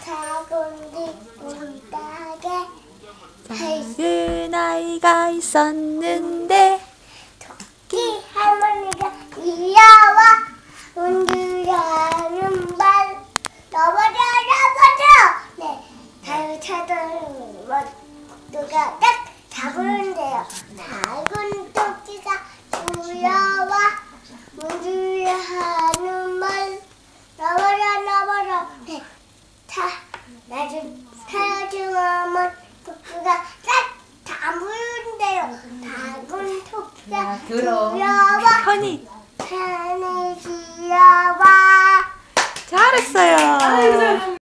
작은 뒷문짝에 작은 아이가 있었는데 토끼 할머니가 이어와 문드려는 말 넘어져 네 잘 찾아오는 모두가 딱 잡으는데요. 작은 토끼가 뛰어와 문드려 하는 말 넘어져 네 나중 사라지면 토끼가 딱 잡으는데요. 작은 토끼가 뛰어와 현이 산에 기어와 잘했어요.